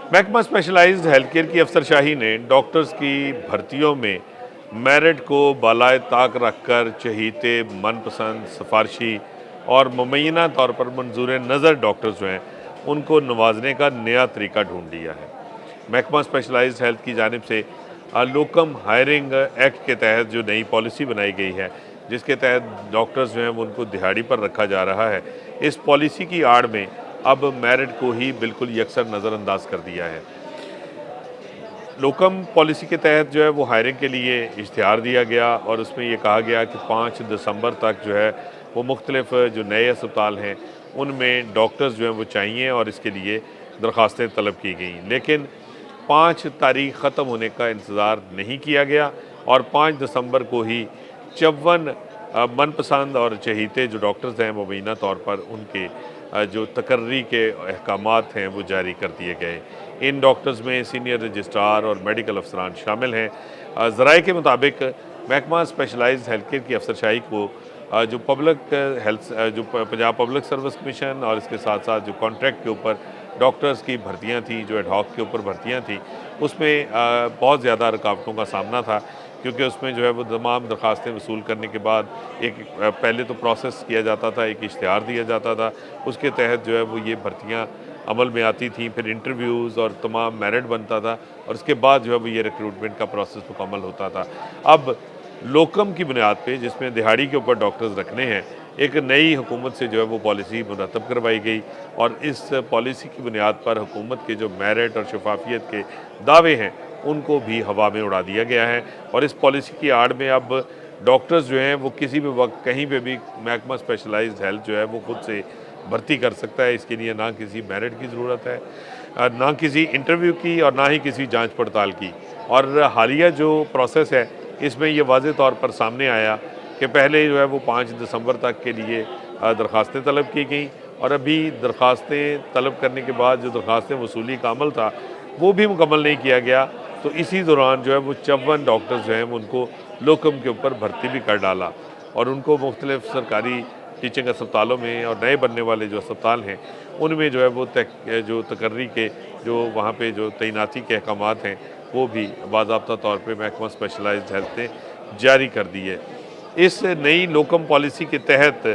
महकमा specialised health care की अफसरशाही ने डॉक्टर्स की भर्तियों में मेरिट को बालाए ताक रखकर चहीते मनपसंद सिफारशी और मुमय्यना तौर पर मंजूर नज़र डॉक्टर्स जो हैं उनको नवाजने का नया तरीका ढूंढ लिया है। महकमा स्पेशलाइज्ड हेल्थ की जानिब से लोकम हायरिंग एक्ट के तहत जो नई पॉलिसी बनाई गई है, जिसके तहत डॉक्टर्स जो हैं वो उनको दिहाड़ी पर रखा जा रहा है, इस पॉलिसी की आड़ में अब मेरिट को ही बिल्कुल यकसर नज़रअंदाज कर दिया है। लोकम पॉलिसी के तहत जो है वो हायरिंग के लिए इश्तिहार दिया गया और उसमें ये कहा गया कि 5 दिसंबर तक जो है वो मुख्तलिफ जो नए अस्पताल हैं उनमें डॉक्टर्स जो हैं वो चाहिए और इसके लिए दरख्वास्तें तलब की गई। लेकिन 5 तारीख ख़त्म होने का इंतज़ार नहीं किया गया और 5 दिसंबर को ही 54 मनपसंद और चहीते जो डॉक्टर्स हैं मुबैना तौर पर उनके जो तकर्री के अहकामात हैं वो जारी कर दिए गए। इन डॉक्टर्स में सीनियर रजिस्ट्रार और मेडिकल अफसरान शामिल हैं। ज़राए के मुताबिक महकमा स्पेशलाइज्ड हेल्थ केयर की अफसरशाही को जो पब्लिक हेल्थ जो पंजाब पब्लिक सर्विस कमीशन और इसके साथ साथ जो कॉन्ट्रैक्ट के ऊपर डॉक्टर्स की भर्तियां थी, जो एडहॉक के ऊपर भर्तियां थी, उसमें बहुत ज़्यादा रुकावटों का सामना था, क्योंकि उसमें जो है वो तमाम दरख्वास्तें वसूल करने के बाद एक पहले तो प्रोसेस किया जाता था, एक इश्तिहार दिया जाता था, उसके तहत जो है वो ये भर्तियाँ अमल में आती थी, फिर इंटरव्यूज़ और तमाम मेरिट बनता था और उसके बाद जो है वो ये रिक्रूटमेंट का प्रोसेस मुकम्मल होता था। अब लोकम की बुनियाद पे, जिसमें दिहाड़ी के ऊपर डॉक्टर्स रखने हैं, एक नई हुकूमत से जो है वो पॉलिसी मुरतब करवाई गई और इस पॉलिसी की बुनियाद पर हुकूमत के जो मेरिट और शफाफियत के दावे हैं उनको भी हवा में उड़ा दिया गया है। और इस पॉलिसी की आड़ में अब डॉक्टर्स जो हैं वो किसी भी वक्त कहीं पे भी महकमा स्पेशलाइज्ड हेल्थ जो है वो खुद से भर्ती कर सकता है। इसके लिए ना किसी मेरिट की ज़रूरत है, ना किसी इंटरव्यू की और ना ही किसी जांच पड़ताल की। और हालिया जो प्रोसेस है इसमें ये वाज़े तौर पर सामने आया कि पहले जो है वो 5 दिसंबर तक के लिए दरख्वास्तें तलब की गई और अभी दरख्वास्तें तलब करने के बाद जो दरख्वास्तें वसूली का अमल था वो भी मुकम्मल नहीं किया गया। तो इसी दौरान जो है वो 54 डॉक्टर्स जो हैं वो उनको लोकम के ऊपर भर्ती भी कर डाला और उनको मुख्तलिफ सरकारी टीचिंग अस्पतालों में और नए बनने वाले जो अस्पताल हैं उनमें जो है वो जो तकर्री के जो वहाँ पे जो तैनाती के अहकामात हैं वो भी बाज़ाब्ता तौर पे महकमा स्पेशलाइज्ड हेल्थ ने जारी कर दी है। इस नई लोकम पॉलिसी के तहत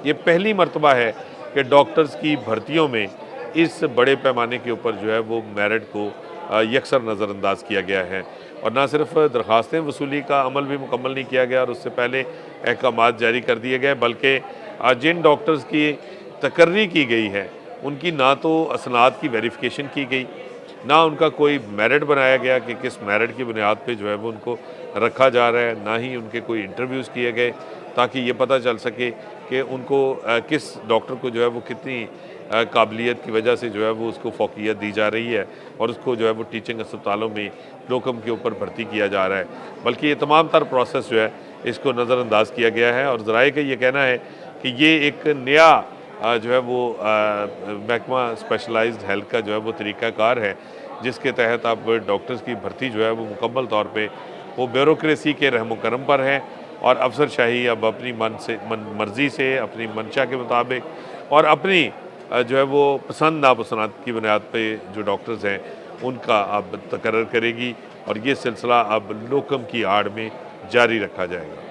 ये पहली मर्तबा है कि डॉक्टर्स की भर्तियों में इस बड़े पैमाने के ऊपर जो है वो मेरिट को यकसर नज़रअंदाज किया गया है और ना सिर्फ दरख्वास्तें वसूली का अमल भी मुकम्मल नहीं किया गया और उससे पहले अहकामात जारी कर दिए गए, बल्कि जिन डॉक्टर्स की तकर्री की गई है उनकी ना तो असनाद की वेरिफिकेशन की गई, ना उनका कोई मेरिट बनाया गया कि किस मेरिट की बुनियाद पे जो है वो उनको रखा जा रहा है, ना ही उनके कोई इंटरव्यूज़ किए गए ताकि ये पता चल सके कि उनको किस डॉक्टर को जो है वो कितनी काबिलियत की वजह से जो है वो उसको फ़ौक़ियत दी जा रही है और उसको जो है वो टीचिंग अस्पतालों में लोकम के ऊपर भर्ती किया जा रहा है। बल्कि ये तमाम तर प्रोसेस जो है इसको नज़रअंदाज किया गया है और ज़राए का ये कहना है कि ये एक नया जो है वो महकमा स्पेशलाइज्ड हेल्थ का जो है वो तरीक़ाकार है, जिसके तहत अब डॉक्टर्स की भर्ती जो है वो मुकम्मल तौर पे वो ब्यूरोक्रेसी के रहम करम पर है और अफसरशाही अब अपनी मर्ज़ी से, अपनी मंशा के मुताबिक और अपनी जो है वो पसंद नापसंद की बुनियाद पे जो डॉक्टर्स हैं उनका अब तकर्रर करेगी और ये सिलसिला अब लोकम की आड़ में जारी रखा जाएगा।